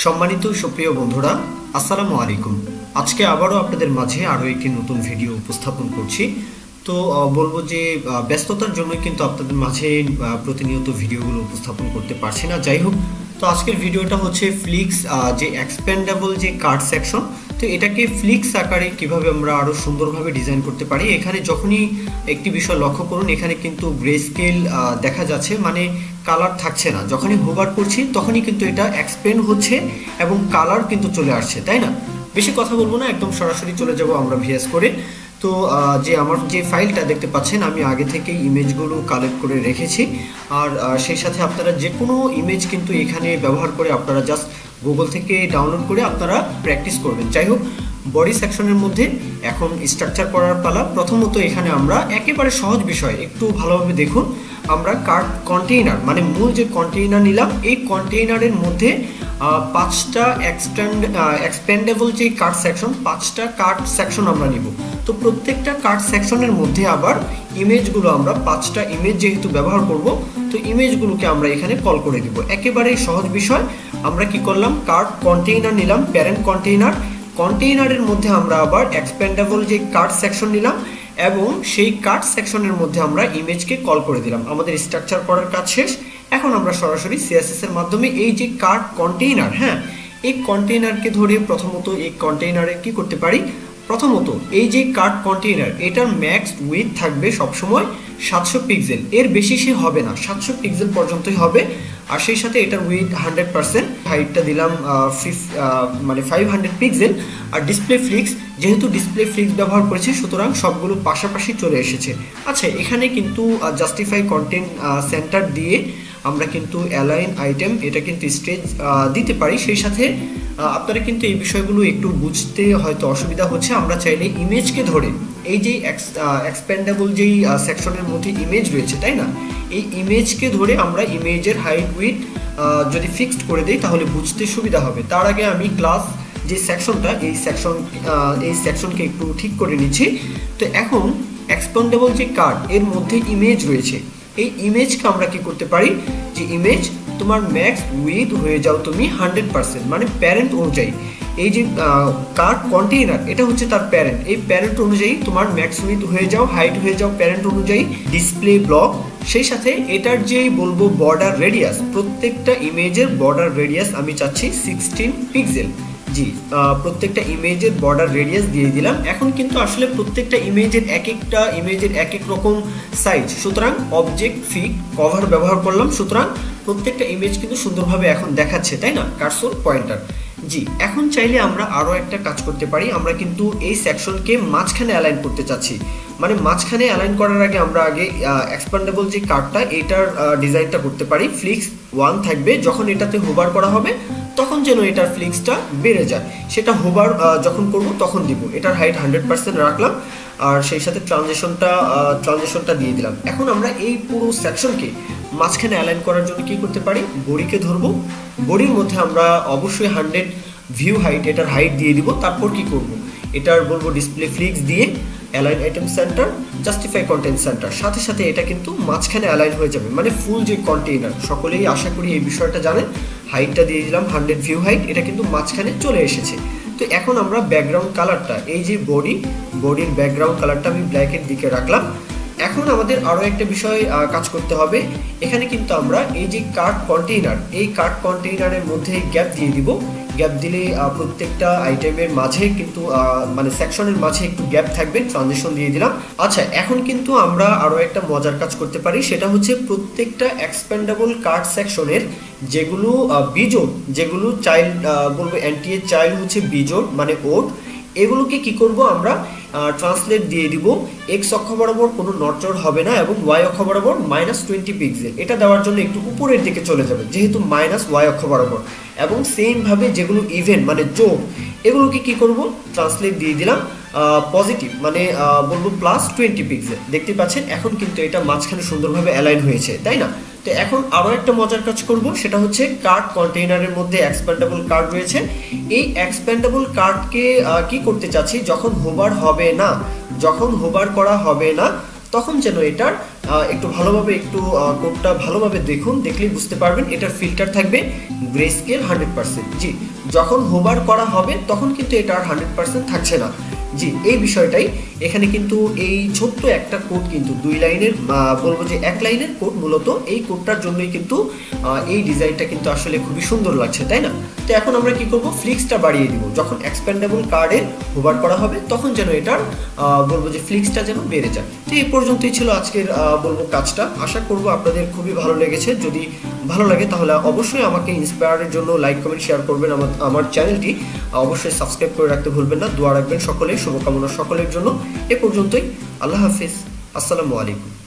সম্মানিত সুপ্রিয় বন্ধুরা, আসসালামু আলাইকুম। আজকে আবারও আপনাদের মাঝে আরও একটি নতুন ভিডিও উপস্থাপন করছি। তো বলবো যে ব্যস্ততার জন্য কিন্তু আপনাদের মাঝে প্রতিনিয়ত ভিডিওগুলো উপস্থাপন করতে পারছি না। যাই হোক, তো আজকের ভিডিওটা হচ্ছে ফ্লিক্স যে এক্সপেন্ডেবল যে কার্ড সেকশন, তো এটাকে ফ্লিক্স আকারে কিভাবে আমরা আরও সুন্দরভাবে ডিজাইন করতে পারি। এখানে যখনই একটি বিষয় লক্ষ্য করুন, এখানে কিন্তু গ্রে স্কেল দেখা যাচ্ছে, মানে কালার থাকছে না। যখনই হোভার করছি তখনই কিন্তু এটা এক্সপেন্ড হচ্ছে এবং কালার কিন্তু চলে আসছে, তাই না? বেশি কথা বলবো না, একদম সরাসরি চলে যাব আমরা ভিএস করে। তো যে আমার যে ফাইলটা দেখতে পাচ্ছেন, আমি আগে থেকেই ইমেজগুলো কালেক্ট করে রেখেছি। আর সেই সাথে আপনারা যে কোনো ইমেজ কিন্তু এখানে ব্যবহার করে আপনারা জাস্ট গুগল থেকে ডাউনলোড করে আপনারা প্র্যাকটিস করবেন। যাই হোক, বডি সেকশনের মধ্যে এখন স্ট্রাকচার করার পালা। প্রথমত এখানে আমরা একেবারে সহজ বিষয়, একটু ভালোভাবে দেখুন। আমরা কার্ড কন্টেইনার, মানে মূল যে কন্টেইনার নিলাম, এই কন্টেইনারের মধ্যে 5টা এক্সপেন্ডেবল যে কার্ড সেকশন, 5টা কার্ড সেকশন আমরা নিব। তো প্রত্যেকটা কার্ড সেকশনের মধ্যে আবার ইমেজগুলো আমরা 5টা ইমেজ যেহেতু ব্যবহার করব, তো ইমেজগুলোকে আমরা এখানে কল করে দিব। একেবারেই সহজ বিষয়। আমরা কি করলাম, কার্ড কন্টেইনার নিলাম, প্যারেন্ট কন্টেইনার। কন্টেইনারের মধ্যে আমরা আবার এক্সপেন্ডেবল যে কার্ড সেকশন নিলাম এবং সেই কার্ড সেকশনের মধ্যে আমরা ইমেজকে কল করে দিলাম। আমাদের স্ট্রাকচার করার কাজ শেষ। এখন আমরা সরাসরি সিএসএস এর মাধ্যমে এই যে কার্ড কন্টেইনার, এই কন্টেইনারকে ধরে প্রথমত এই কন্টেইনারে কি করতে পারি, প্রথমত এই যে কার্ড কন্টেইনার, এটার ম্যাক্স উইথ থাকবে সবসময় 700 পিক্সেল, এর বেশি সে হবে না, 700 পিক্সেল পর্যন্তই হবে। আর সেই সাথে এটার উইথ 100%, হাইটটা দিলাম 500 পিক্সেল। আর ডিসপ্লে ফ্লিক্স, যেহেতু ডিসপ্লে ফ্লিক্স ব্যবহার করেছি সুতরাং সবগুলো পাশাপাশি চলে এসেছে। আচ্ছা, এখানে কিন্তু জাস্টিফাই কন্টেন্ট সেন্টার দিয়ে আমরা কিন্তু অ্যালাইন আইটেম, এটা কিন্তু স্টেজ দিতে পারি। সেই সাথে আপনারা কিন্তু এই বিষয়গুলো একটু বুঝতে হয়তো অসুবিধা হচ্ছে। আমরা চাইলে ইমেজকে ধরে এই যে এক্সপেন্ডেবল যেই সেকশনের মধ্যে ইমেজ রয়েছে, তাই না, এই ইমেজকে ধরে আমরা ইমেজের হাইট উইথ যদি ফিক্সড করে দিই তাহলে বুঝতে সুবিধা হবে। তার আগে আমি ক্লাস যে সেকশনটা, এই সেকশনকে একটু ঠিক করে নিচ্ছি। তো এখন এক্সপেন্ডেবল যে কার্ড, এর মধ্যে ইমেজ রয়েছে, এই ইমেজকে আমরা কি করতে পারি, যে ইমেজ তোমার ম্যাক্স উইথ হয়ে যাও তুমি 100%, মানে প্যারেন্ট অনুযায়ী। এই যে কার্ড কন্টেইনার, এটা হচ্ছে তার প্যারেন্ট, এই প্যারেন্ট অনুযায়ী তোমার ম্যাক্স উইথ হয়ে যাও, হাইট হয়ে যাও প্যারেন্ট অনুযায়ী। ডিসপ্লে ব্লক, সেই সাথে এটার যেই বলবো বর্ডার রেডিয়াস, প্রত্যেকটা ইমেজের বর্ডার রেডিয়াস আমি চাচ্ছি 16 পিক্সেল। জি, প্রত্যেকটা ইমেজের বর্ডার রেডিয়াস দিয়ে দিলাম। এখন কিন্তু আসলে প্রত্যেকটা ইমেজের এক এক রকম সাইজ, সুতরাং অবজেক্ট ফিট কভার ব্যবহার করলাম। সুতরাং প্রত্যেকটা ইমেজ কিন্তু সুন্দরভাবে এখন দেখাচ্ছে, তাই না, কার্সর পয়েন্টার। জি, এখন চাইলে আমরা আরও একটা কাজ করতে পারি। আমরা কিন্তু এই সেকশনকে মাঝখানে অ্যালাইন করতে চাচ্ছি। মানে মাঝখানে অ্যালাইন করার আগে আমরা এক্সপেন্ডেবল যে কার্ডটা, এটার ডিজাইনটা করতে পারি। ফ্লিক্স 1 থাকবে, যখন এটাতে হোভার করা হবে তখন যেন এটার ফ্লিক্সটা বেড়ে যায়। সেটা হোভার যখন করব তখন দিব। এটার হাইট 100% রাখলাম, আর সেই সাথে ট্রানজিশনটা দিয়ে দিলাম। এখন আমরা এই পুরো সেকশনকে মাঝখানে অ্যালাইন করার জন্য কি করতে পারি, বডিকে ধরবো। বডির মধ্যে আমরা অবশ্যই 100 ভিউ হাইট, এটার হাইট দিয়ে দিব। তারপর কি করব, এটার বলবো ডিসপ্লে ফ্লিক্স দিয়ে align item centre, justify content centre, সাথে সাথে এটা কিন্তু মাঝখানে অ্যালাইন হয়ে যাবে, মানে ফুল যে কন্টেইনার। সকলেই আশা করি এই বিষয়টা জানেন। হাইটটা দিয়ে দিলাম 100 ভিউ হাইট, এটা কিন্তু মাঝখানে চলে এসেছে। তো এখন আমরা ব্যাকগ্রাউন্ড কালারটা, এই যে বডির ব্যাকগ্রাউন্ড কালারটা আমি ব্ল্যাকের দিকে রাখলাম। এখন আমাদের আরও একটা বিষয় কাজ করতে হবে। এখানে কিন্তু আমরা এই যে কার্ড কন্টেইনার, এই কার্ড কন্টেইনারের মধ্যে গ্যাপ দিয়ে দিব। গ্যাপ দিলে প্রত্যেকটা আইটেমের মাঝে কিন্তু মানে সেকশনের মাঝে একটু গ্যাপ থাকবে। ট্রানজিশন দিয়ে দিলাম। আচ্ছা, এখন কিন্তু আমরা আরও একটা মজার কাজ করতে পারি। সেটা হচ্ছে প্রত্যেকটা এক্সপেন্ডেবল কার্ড সেকশনের যেগুলো বিজোড়, যেগুলো চাইল্ড বলবো এনটিএ চাইল্ড হচ্ছে বিজোড়, মানে ওড, এগুলোকে কি করব, আমরা ট্রান্সলেট দিয়ে দিব। এক্স অক্ষ বরাবর কোনো নড়চড় হবে না এবং ওয়াই অক্ষ বরাবর -20 পিক্সেল। এটা দেওয়ার জন্য একটু উপরের দিকে চলে যাবে, যেহেতু ওয়াই অক্ষ বরাবর। এবং সেমভাবে যেগুলো ইভেন মানে যোগ, এগুলোকে কি করব, ট্রান্সলেট দিয়ে দিলাম পজিটিভ, মানে বলবো +20 পিক্সেল। দেখতে পাচ্ছেন এখন কিন্তু এটা মাঝখানে সুন্দরভাবে অ্যালাইন হয়েছে, তাই না? তো এখন আরও একটা মজার কাজ করব। সেটা হচ্ছে কার্ড কন্টেইনারের মধ্যে এক্সপেন্ডেবল কার্ড রয়েছে। এই এক্সপেন্ডেবল কার্ডকে কি করতে চাচ্ছি, যখন হোভার করা হবে না তখন যেন এটার একটু ভালোভাবে কোডটা ভালোভাবে দেখুন, দেখলেই বুঝতে পারবেন এটার ফিল্টার থাকবে গ্রে স্কেল 100%। জি, যখন হোভার করা হবে তখন কিন্তু এটা আর 100% থাকছে না। জি, এই বিষয়টাই এখানে কিন্তু এই ছোট্ট একটা কোড কিন্তু 2 লাইনের বলবো যে 1 লাইনের কোড, মূলত এই কোডটার জন্যই কিন্তু এই ডিজাইনটা কিন্তু আসলে খুবই সুন্দর লাগছে, তাই না? তো এখন আমরা কি করব, ফ্লিক্সটা বাড়িয়ে দিব। যখন এক্সপ্যান্ডেবল কার্ডে হোভার করা হবে তখন যেন এটার বলবো যে ফ্লিক্সটা যেন বেড়ে যায়। তো এই পর্যন্তই ছিল আজকের বলবো কাজটা। আশা করব আপনাদের খুবই ভালো লেগেছে। যদি ভালো লাগে তাহলে অবশ্যই আমাকে ইন্সপায়ারের জন্য লাইক কমেন্ট শেয়ার করবেন। আমার চ্যানেলটি অবশ্যই সাবস্ক্রাইব করে রাখতে ভুলবেন না। দোয়া রাখবেন সকলে, শুভকামনা সকলের জন্য। এ পর্যন্তই, আল্লাহ হাফিজ, আসসালামু আলাইকুম।